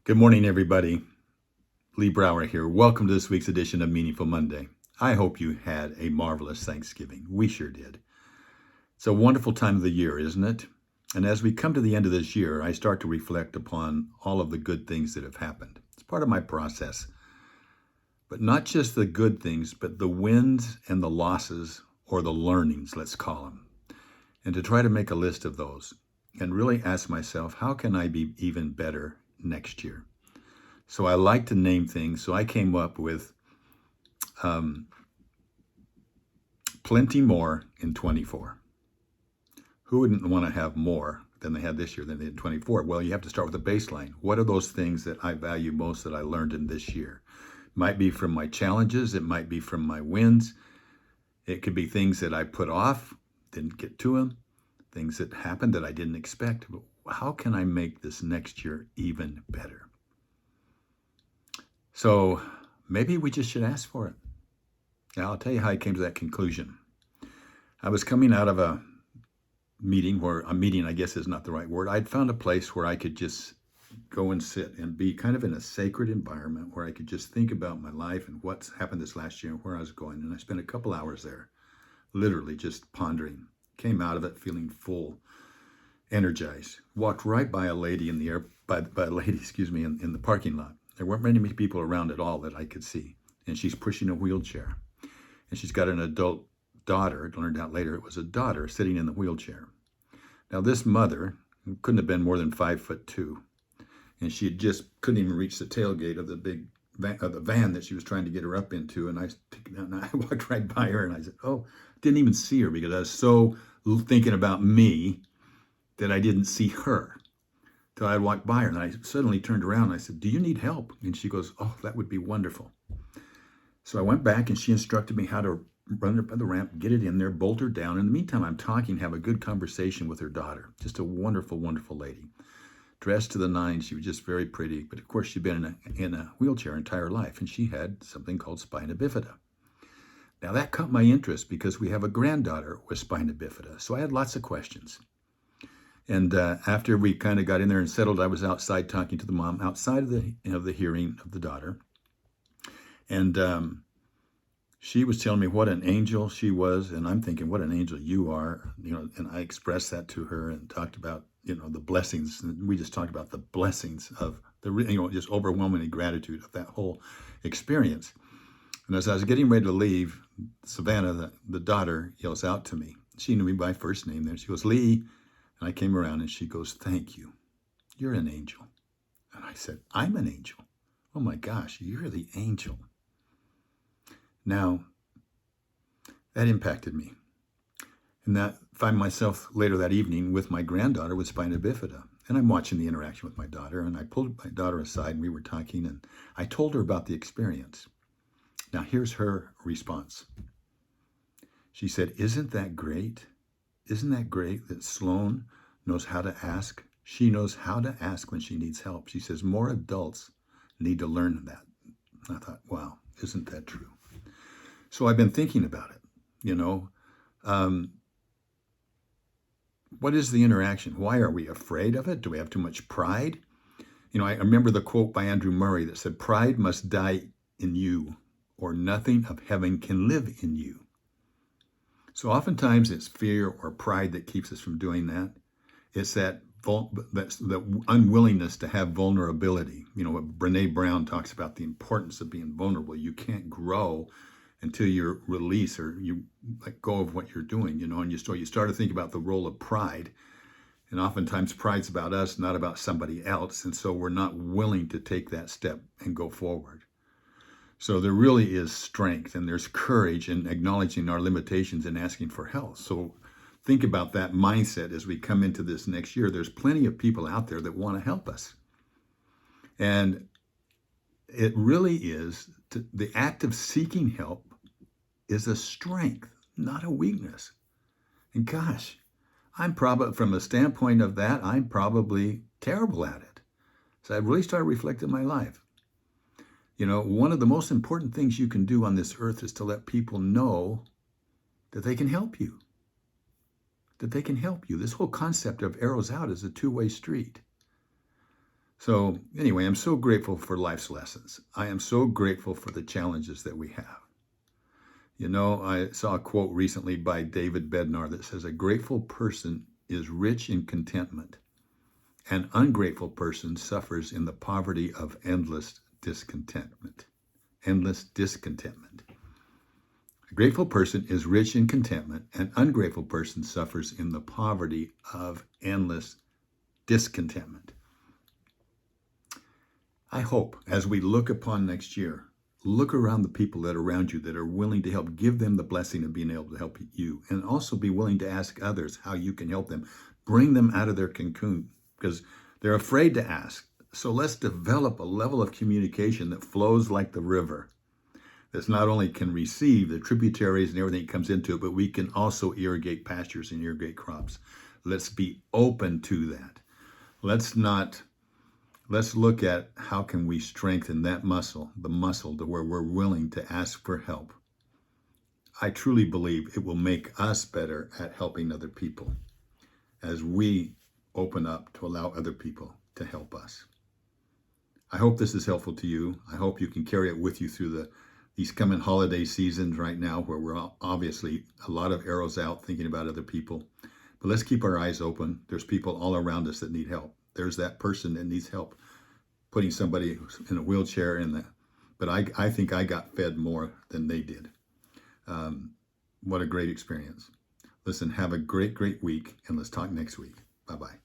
Good morning, everybody. Lee Brower here. Welcome to this week's edition of Meaningful Monday. I hope you had a marvelous Thanksgiving. We sure did. It's a wonderful time of the year, isn't it? And as we come to the end of this year, I start to reflect upon all of the good things that have happened. It's part of my process. But not just the good things, but the wins and the losses, or the learnings, let's call them. And to try to make a list of those and really ask myself, how can I be even better next year? So I like to name things. So I came up with plenty more in 24. Who wouldn't want to have more than they had this year than they had in 24? Well, you have to start with a baseline. What are those things that I value most that I learned in this year? It might be from my challenges. It might be from my wins. It could be things that I put off, didn't get to them, things that happened that I didn't expect. But how can I make this next year even better? So maybe we just should ask for it. Now, I'll tell you how I came to that conclusion. I was coming out of a meeting, I guess is not the right word. I'd found a place where I could just go and sit and be kind of in a sacred environment where I could just think about my life and what's happened this last year and where I was going. And I spent a couple hours there, literally just pondering. Came out of it feeling full, energized. Walked right by a lady in the in the parking lot. There weren't many people around at all that I could see. And she's pushing a wheelchair. And she's got an adult daughter. I learned out later it was a daughter sitting in the wheelchair. Now this mother couldn't have been more than 5'2", and she just couldn't even reach the tailgate of the big van that she was trying to get her up into. And I walked right by her and I said, "Oh," didn't even see her because I was so thinking about me that I didn't see her. Till I walked by her and I suddenly turned around and I said, "Do you need help?" And she goes, "Oh, that would be wonderful." So I went back and she instructed me how to run up the ramp, get it in there, bolt her down. In the meantime, I'm talking, have a good conversation with her daughter. Just a wonderful, wonderful lady. Dressed to the nines. She was just very pretty. But of course, she'd been in a wheelchair her entire life, and she had something called spina bifida. Now that caught my interest because we have a granddaughter with spina bifida. So I had lots of questions. And after we kind of got in there and settled, I was outside talking to the mom outside of the hearing of the daughter. And she was telling me what an angel she was. And I'm thinking, what an angel you are. And I expressed that to her and talked about, the blessings. And we just talked about the blessings of just overwhelming gratitude of that whole experience. And as I was getting ready to leave, Savannah, the daughter, yells out to me. She knew me by first name there. She goes, "Lee." And I came around and she goes, "Thank you. You're an angel." And I said, "I'm an angel. Oh my gosh, you're the angel." Now, that impacted me. And that find myself later that evening with my granddaughter with spina bifida. And I'm watching the interaction with my daughter. And I pulled my daughter aside and we were talking. And I told her about the experience. Now, here's her response. She said, "Isn't that great? Isn't that great that Sloan knows how to ask? She knows how to ask when she needs help." She says, "More adults need to learn that." I thought, wow, isn't that true? So I've been thinking about it, what is the interaction? Why are we afraid of it? Do we have too much pride? I remember the quote by Andrew Murray that said, "Pride must die in you, or nothing of heaven can live in you." So oftentimes it's fear or pride that keeps us from doing that. It's that's the unwillingness to have vulnerability. Brene Brown talks about the importance of being vulnerable. You can't grow until you release or you let go of what you're doing, and you start to think about the role of pride. And oftentimes pride's about us, not about somebody else. And so we're not willing to take that step and go forward. So there really is strength and there's courage in acknowledging our limitations and asking for help. So think about that mindset as we come into this next year. There's plenty of people out there that want to help us. And it really is, the act of seeking help is a strength, not a weakness. And gosh, I'm probably, from a standpoint of that, I'm probably terrible at it. So I really started reflecting my life. One of the most important things you can do on this earth is to let people know that they can help you. That they can help you. This whole concept of arrows out is a two-way street. So anyway, I'm so grateful for life's lessons. I am so grateful for the challenges that we have. You know, I saw a quote recently by David Bednar that says, a grateful person is rich in contentment. An ungrateful person suffers in the poverty of endless discontentment. Endless discontentment. A grateful person is rich in contentment. An ungrateful person suffers in the poverty of endless discontentment. I hope as we look upon next year, look around the people that are around you that are willing to help, give them the blessing of being able to help you, and also be willing to ask others how you can help them, bring them out of their cocoon, because they're afraid to ask. So let's develop a level of communication that flows like the river, that's not only can receive the tributaries and everything that comes into it, but we can also irrigate pastures and irrigate crops. Let's be open to that. Let's look at how can we strengthen that muscle, the muscle to where we're willing to ask for help. I truly believe it will make us better at helping other people as we open up to allow other people to help us. I hope this is helpful to you. I hope you can carry it with you through these coming holiday seasons right now, where we're obviously a lot of arrows out thinking about other people. But let's keep our eyes open. There's people all around us that need help. There's that person that needs help putting somebody in a wheelchair but I think I got fed more than they did. What a great experience. Listen, have a great, great week, and let's talk next week. Bye-bye.